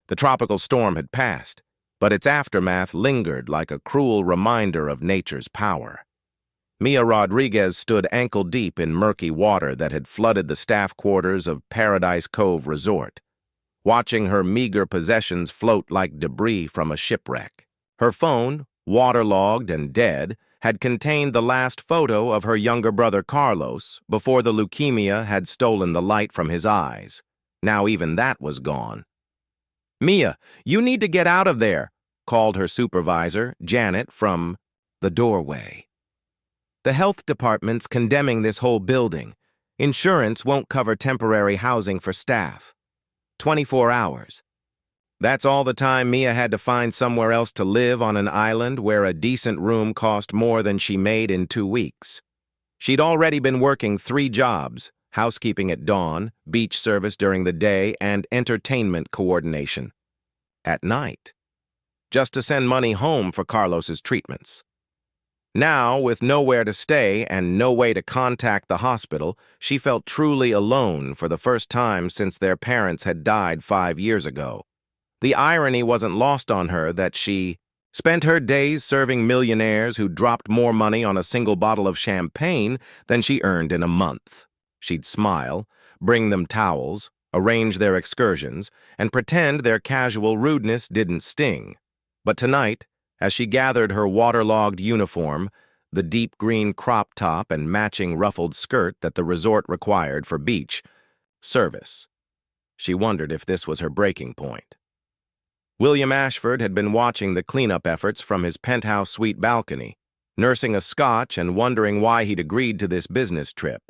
The tropical storm had passed, but its aftermath lingered like a cruel reminder of nature's power. Mia Rodriguez stood ankle-deep in murky water that had flooded the staff quarters of Paradise Cove Resort, watching her meager possessions float like debris from a shipwreck. Her phone, waterlogged and dead, had contained the last photo of her younger brother Carlos before the leukemia had stolen the light from his eyes. Now even that was gone. "Mia, you need to get out of there," called her supervisor, Janet, from the doorway. "The health department's condemning this whole building. Insurance won't cover temporary housing for staff. 24 hours. That's all the time Mia had to find somewhere else to live on an island where a decent room cost more than she made in 2 weeks. She'd already been working 3 jobs, housekeeping at dawn, beach service during the day, and entertainment coordination at night, just to send money home for Carlos's treatments. Now, with nowhere to stay and no way to contact the hospital, she felt truly alone for the first time since their parents had died 5 years ago. The irony wasn't lost on her that she spent her days serving millionaires who dropped more money on a single bottle of champagne than she earned in a month. She'd smile, bring them towels, arrange their excursions, and pretend their casual rudeness didn't sting. But tonight, as she gathered her waterlogged uniform, the deep green crop top and matching ruffled skirt that the resort required for beach service, she wondered if this was her breaking point. William Ashford had been watching the cleanup efforts from his penthouse suite balcony, nursing a scotch and wondering why he'd agreed to this business trip.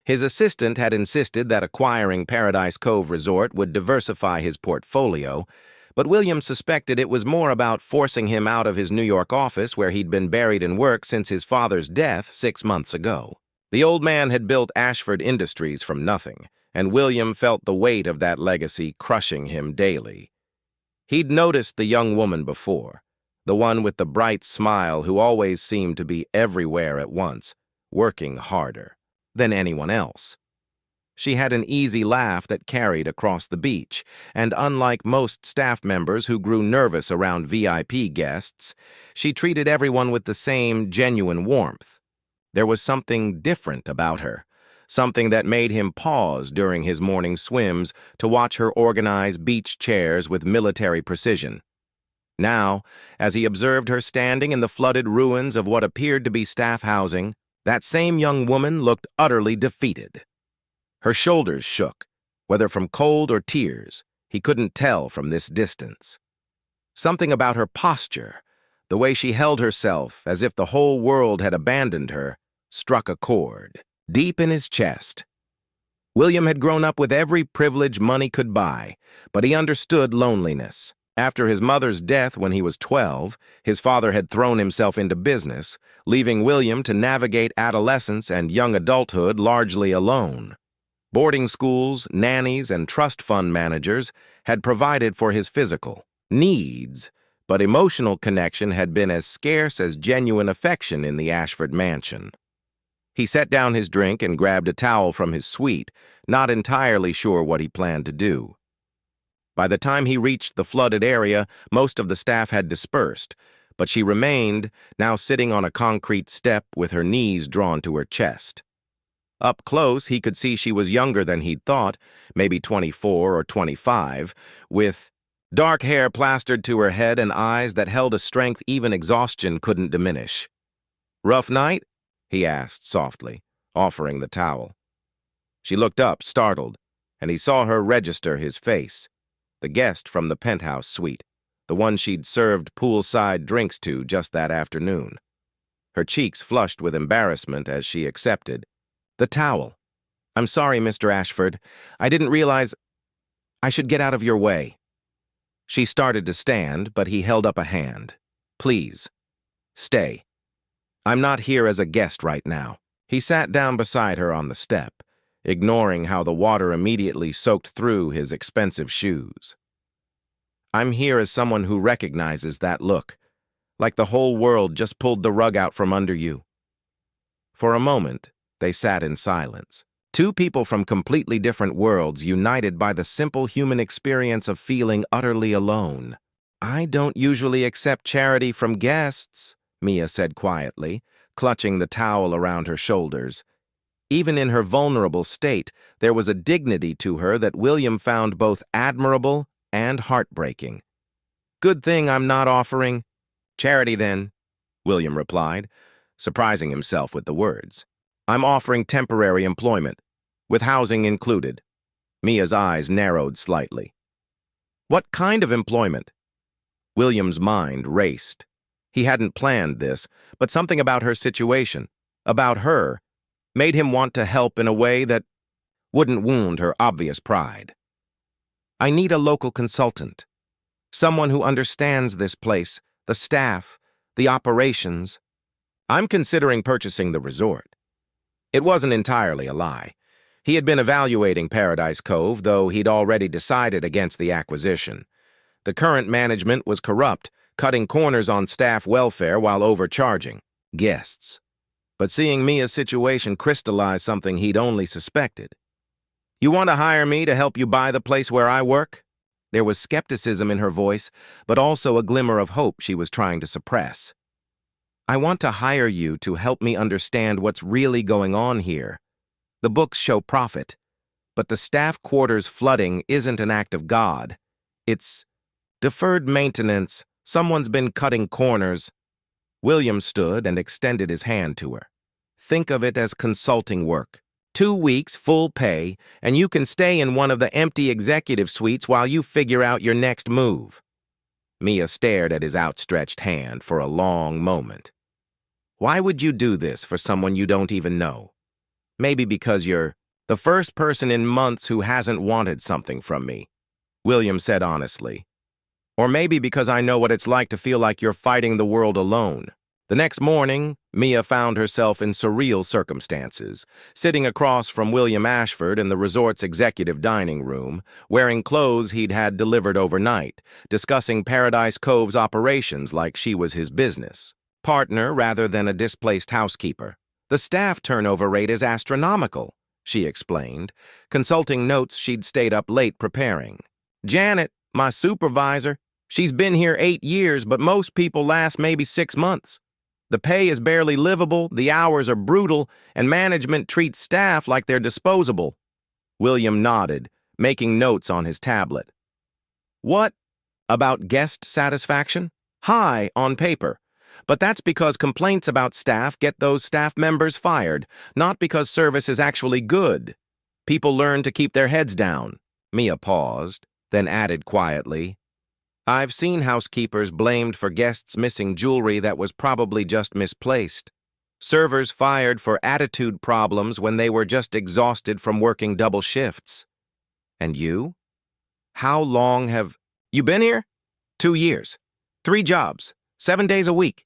His assistant had insisted that acquiring Paradise Cove Resort would diversify his portfolio, but William suspected it was more about forcing him out of his New York office where he'd been buried in work since his father's death 6 months ago. The old man had built Ashford Industries from nothing, and William felt the weight of that legacy crushing him daily. He'd noticed the young woman before, the one with the bright smile who always seemed to be everywhere at once, working harder than anyone else. She had an easy laugh that carried across the beach, and unlike most staff members who grew nervous around VIP guests, she treated everyone with the same genuine warmth. There was something different about her, something that made him pause during his morning swims to watch her organize beach chairs with military precision. Now, as he observed her standing in the flooded ruins of what appeared to be staff housing, that same young woman looked utterly defeated. Her shoulders shook, whether from cold or tears, he couldn't tell from this distance. Something about her posture, the way she held herself as if the whole world had abandoned her, struck a chord, deep in his chest. William had grown up with every privilege money could buy, but he understood loneliness. After his mother's death when he was 12, his father had thrown himself into business, leaving William to navigate adolescence and young adulthood largely alone. Boarding schools, nannies, and trust fund managers had provided for his physical needs, but emotional connection had been as scarce as genuine affection in the Ashford mansion. He set down his drink and grabbed a towel from his suite, not entirely sure what he planned to do. By the time he reached the flooded area, most of the staff had dispersed, but she remained, now sitting on a concrete step with her knees drawn to her chest. Up close, he could see she was younger than he'd thought, maybe 24 or 25, with dark hair plastered to her head and eyes that held a strength even exhaustion couldn't diminish. "Rough night?" he asked softly, offering the towel. She looked up, startled, and he saw her register his face, the guest from the penthouse suite, the one she'd served poolside drinks to just that afternoon. Her cheeks flushed with embarrassment as she accepted the towel. "I'm sorry, Mr. Ashford. I didn't realize I should get out of your way." She started to stand, but he held up a hand. "Please, stay. I'm not here as a guest right now." He sat down beside her on the step, ignoring how the water immediately soaked through his expensive shoes. "I'm here as someone who recognizes that look, like the whole world just pulled the rug out from under you." For a moment, they sat in silence, Two people from completely different worlds united by the simple human experience of feeling utterly alone. "I don't usually accept charity from guests," Mia said quietly, clutching the towel around her shoulders. Even in her vulnerable state, there was a dignity to her that William found both admirable and heartbreaking. "Good thing I'm not offering charity then," William replied, surprising himself with the words. "I'm offering temporary employment, with housing included." Mia's eyes narrowed slightly. "What kind of employment?" William's mind raced. He hadn't planned this, but something about her situation, about her, made him want to help in a way that wouldn't wound her obvious pride. "I need a local consultant, someone who understands this place, the staff, the operations. I'm considering purchasing the resort." It wasn't entirely a lie. He had been evaluating Paradise Cove, though he'd already decided against the acquisition. The current management was corrupt, cutting corners on staff welfare while overcharging guests. But seeing Mia's situation crystallized something he'd only suspected. "You want to hire me to help you buy the place where I work?" There was skepticism in her voice, but also a glimmer of hope she was trying to suppress. "I want to hire you to help me understand what's really going on here. The books show profit, but the staff quarters flooding isn't an act of God. It's deferred maintenance. Someone's been cutting corners." William stood and extended his hand to her. "Think of it as consulting work. 2 weeks, full pay, and you can stay in one of the empty executive suites while you figure out your next move." Mia stared at his outstretched hand for a long moment. "Why would you do this for someone you don't even know? Maybe because you're the first person in months who hasn't wanted something from me," William said honestly. "Or maybe because I know what it's like to feel like you're fighting the world alone." The next morning, Mia found herself in surreal circumstances, sitting across from William Ashford in the resort's executive dining room, wearing clothes he'd had delivered overnight, discussing Paradise Cove's operations like she was his business partner rather than a displaced housekeeper. "The staff turnover rate is astronomical," she explained, consulting notes she'd stayed up late preparing. "Janet, my supervisor, she's been here 8 years, but most people last maybe 6 months. The pay is barely livable, the hours are brutal, and management treats staff like they're disposable." William nodded, making notes on his tablet. "What about guest satisfaction? High on paper. But that's because complaints about staff get those staff members fired, not because service is actually good. People learn to keep their heads down." Mia paused, then added quietly, "I've seen housekeepers blamed for guests missing jewelry that was probably just misplaced. Servers fired for attitude problems when they were just exhausted from working double shifts. And you? How long have you been here?" 2 years. 3 jobs. 7 days a week."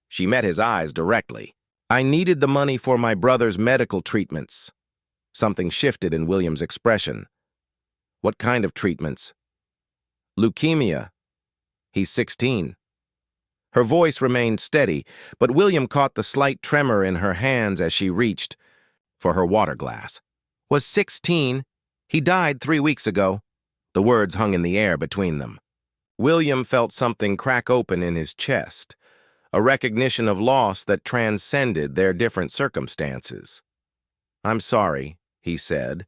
She met his eyes directly. "I needed the money for my brother's medical treatments." Something shifted in William's expression. "What kind of treatments?" "Leukemia. He's 16. Her voice remained steady, but William caught the slight tremor in her hands as she reached for her water glass. "Was 16. He died 3 weeks ago." The words hung in the air between them. William felt something crack open in his chest, a recognition of loss that transcended their different circumstances. "I'm sorry," he said,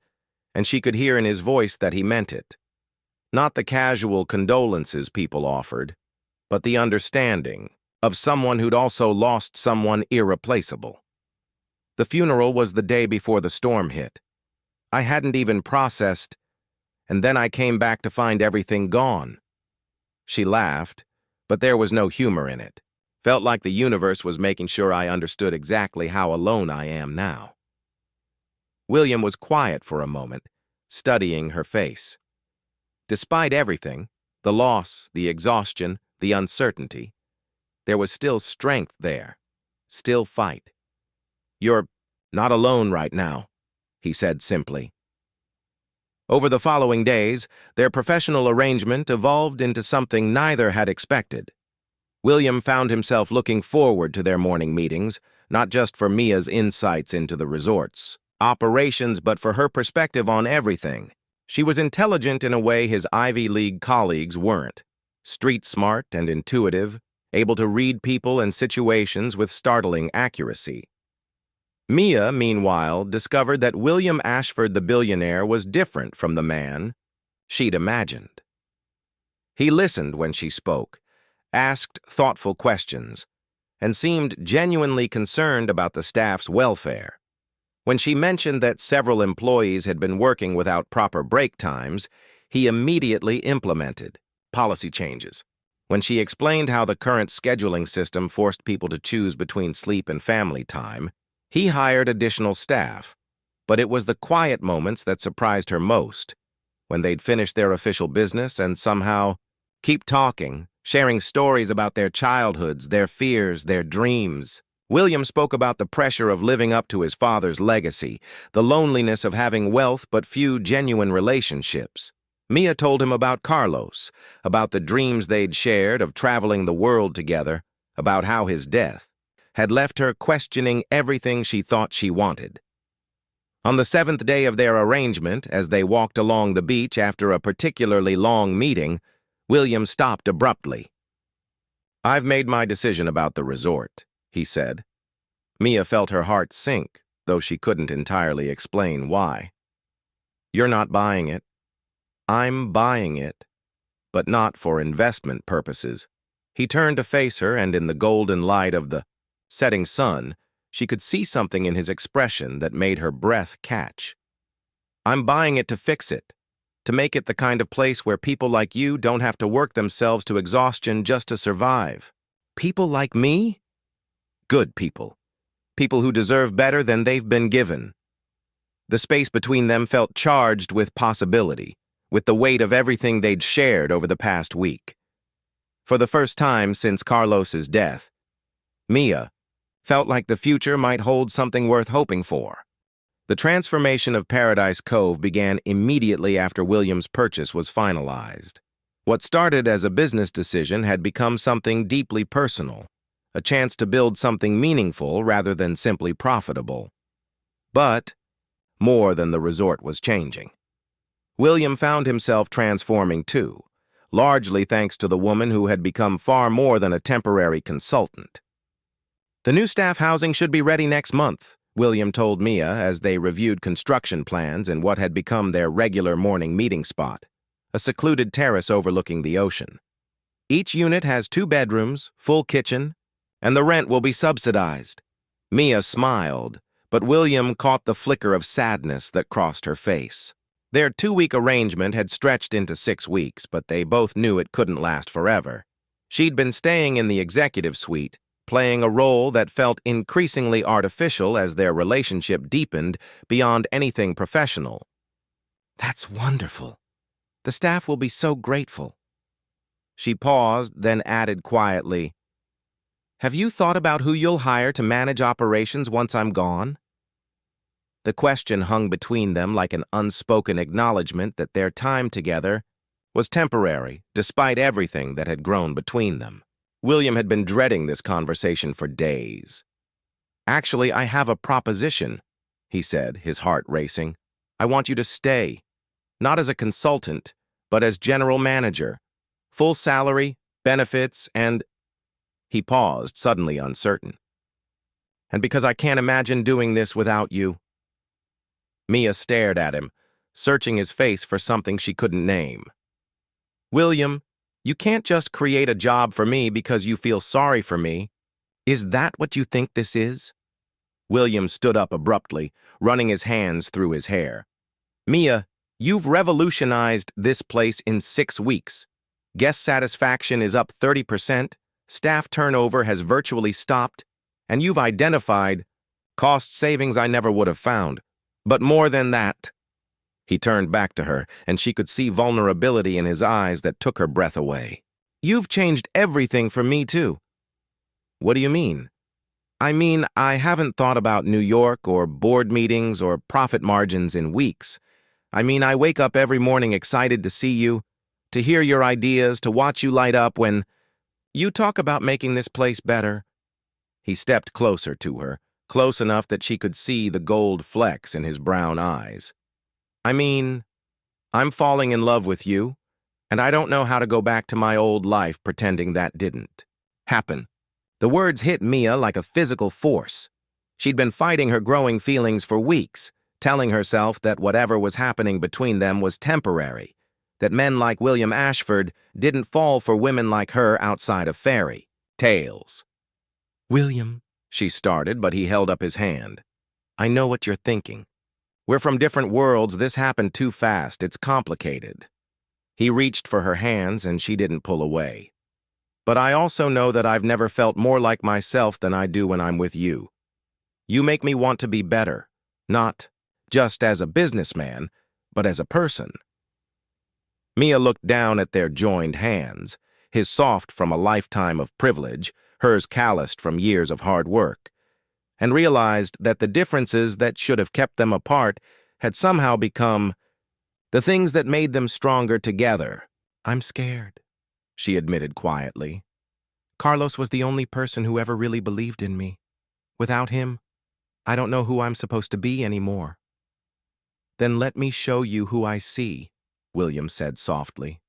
and she could hear in his voice that he meant it. Not the casual condolences people offered, but the understanding of someone who'd also lost someone irreplaceable. "The funeral was the day before the storm hit. I hadn't even processed, and then I came back to find everything gone." She laughed, but there was no humor in it. Felt like the universe was making sure I understood exactly how alone I am now. William was quiet for a moment, studying her face. Despite everything, the loss, the exhaustion, the uncertainty, there was still strength there, still fight. "You're not alone right now," he said simply. Over the following days, their professional arrangement evolved into something neither had expected. William found himself looking forward to their morning meetings, not just for Mia's insights into the resort's operations but for her perspective on everything. She was intelligent in a way his Ivy League colleagues weren't. Street smart and intuitive, able to read people and situations with startling accuracy. Mia, meanwhile, discovered that William Ashford the billionaire was different from the man she'd imagined. He listened when she spoke, asked thoughtful questions, and seemed genuinely concerned about the staff's welfare. When she mentioned that several employees had been working without proper break times, he immediately implemented policy changes. When she explained how the current scheduling system forced people to choose between sleep and family time, he hired additional staff. But it was the quiet moments that surprised her most, when they'd finished their official business and somehow keep talking, sharing stories about their childhoods, their fears, their dreams. William spoke about the pressure of living up to his father's legacy, the loneliness of having wealth but few genuine relationships. Mia told him about Carlos, about the dreams they'd shared of traveling the world together, about how his death had left her questioning everything she thought she wanted. On the 7th day of their arrangement, as they walked along the beach after a particularly long meeting, William stopped abruptly. "I've made my decision about the resort," he said. Mia felt her heart sink, though she couldn't entirely explain why. "You're not buying it. I'm buying it, but not for investment purposes." He turned to face her, and in the golden light of the setting sun, she could see something in his expression that made her breath catch. "I'm buying it to fix it, to make it the kind of place where people like you don't have to work themselves to exhaustion just to survive." "People like me?" "Good people. People who deserve better than they've been given." The space between them felt charged with possibility, with the weight of everything they'd shared over the past week. For the first time since Carlos's death, Mia felt like the future might hold something worth hoping for. The transformation of Paradise Cove began immediately after William's purchase was finalized. What started as a business decision had become something deeply personal, a chance to build something meaningful rather than simply profitable. But more than the resort was changing. William found himself transforming too, largely thanks to the woman who had become far more than a temporary consultant. "The new staff housing should be ready next month," William told Mia as they reviewed construction plans in what had become their regular morning meeting spot, a secluded terrace overlooking the ocean. "Each unit has 2 bedrooms, full kitchen, and the rent will be subsidized." Mia smiled, but William caught the flicker of sadness that crossed her face. Their 2-week arrangement had stretched into 6 weeks, but they both knew it couldn't last forever. She'd been staying in the executive suite, playing a role that felt increasingly artificial as their relationship deepened beyond anything professional. "That's wonderful. The staff will be so grateful." She paused, then added quietly, "Have you thought about who you'll hire to manage operations once I'm gone?" The question hung between them like an unspoken acknowledgement that their time together was temporary, despite everything that had grown between them. William had been dreading this conversation for days. "Actually, I have a proposition," he said, his heart racing. "I want you to stay, not as a consultant, but as general manager. Full salary, benefits, and—" He paused, suddenly uncertain. "And because I can't imagine doing this without you." Mia stared at him, searching his face for something she couldn't name. "William, you can't just create a job for me because you feel sorry for me. Is that what you think this is?" William stood up abruptly, running his hands through his hair. "Mia, you've revolutionized this place in 6 weeks. Guest satisfaction is up 30%, staff turnover has virtually stopped, and you've identified cost savings I never would have found. But more than that." He turned back to her, and she could see vulnerability in his eyes that took her breath away. "You've changed everything for me, too." "What do you mean?" "I mean, I haven't thought about New York or board meetings or profit margins in weeks. I mean, I wake up every morning excited to see you, to hear your ideas, to watch you light up when you talk about making this place better." He stepped closer to her, close enough that she could see the gold flecks in his brown eyes. I mean, I'm falling in love with you, and I don't know how to go back to my old life pretending that didn't happen. The words hit Mia like a physical force. She'd been fighting her growing feelings for weeks, telling herself that whatever was happening between them was temporary, that men like William Ashford didn't fall for women like her outside of fairy tales. "William," she started, but he held up his hand. "I know what you're thinking. We're from different worlds. This happened too fast. It's complicated." He reached for her hands, and she didn't pull away. "But I also know that I've never felt more like myself than I do when I'm with you. You make me want to be better, not just as a businessman, but as a person." Mia looked down at their joined hands, his soft from a lifetime of privilege, hers calloused from years of hard work, and realized that the differences that should have kept them apart had somehow become the things that made them stronger together. "I'm scared," she admitted quietly. "Carlos was the only person who ever really believed in me. Without him, I don't know who I'm supposed to be anymore." "Then let me show you who I see," William said softly.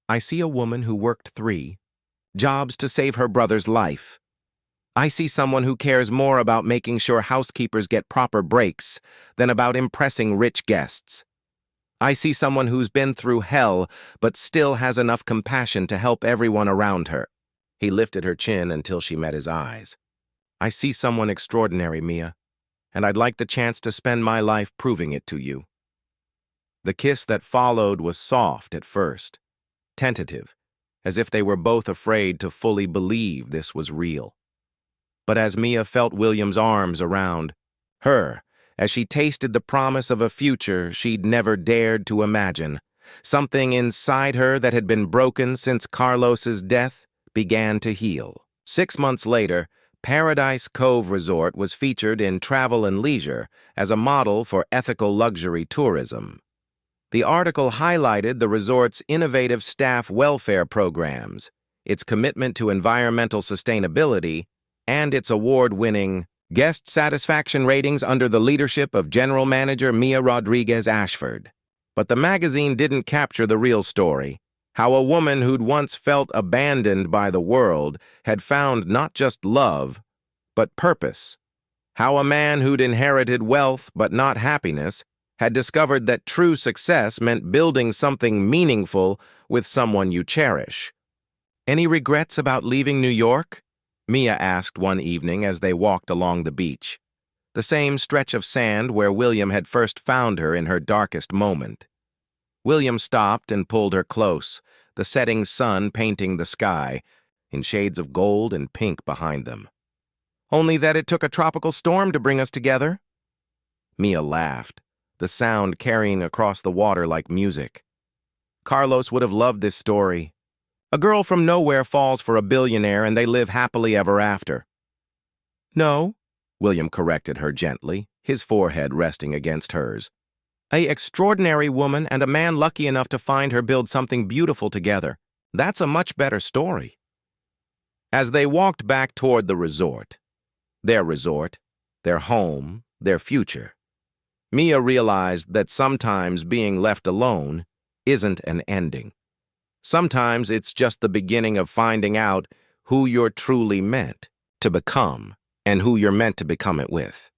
"I see a woman who worked 3 jobs to save her brother's life. I see someone who cares more about making sure housekeepers get proper breaks than about impressing rich guests. I see someone who's been through hell but still has enough compassion to help everyone around her." He lifted her chin until she met his eyes. "I see someone extraordinary, Mia, and I'd like the chance to spend my life proving it to you." The kiss that followed was soft at first, tentative, as if they were both afraid to fully believe this was real. But as Mia felt William's arms around her, as she tasted the promise of a future she'd never dared to imagine, something inside her that had been broken since Carlos's death began to heal. 6 months later, Paradise Cove Resort was featured in Travel and Leisure as a model for ethical luxury tourism. The article highlighted the resort's innovative staff welfare programs, its commitment to environmental sustainability, and its award-winning guest satisfaction ratings under the leadership of General Manager Mia Rodriguez Ashford. But the magazine didn't capture the real story, how a woman who'd once felt abandoned by the world had found not just love, but purpose. How a man who'd inherited wealth but not happiness had discovered that true success meant building something meaningful with someone you cherish. "Any regrets about leaving New York?" Mia asked one evening as they walked along the beach, the same stretch of sand where William had first found her in her darkest moment. William stopped and pulled her close, the setting sun painting the sky in shades of gold and pink behind them. "Only that it took a tropical storm to bring us together." Mia laughed, the sound carrying across the water like music. "Carlos would have loved this story. A girl from nowhere falls for a billionaire and they live happily ever after." "No," William corrected her gently, his forehead resting against hers. "A extraordinary woman and a man lucky enough to find her build something beautiful together. That's a much better story." As they walked back toward the resort, their home, their future, Mia realized that sometimes being left alone isn't an ending. Sometimes it's just the beginning of finding out who you're truly meant to become and who you're meant to become it with.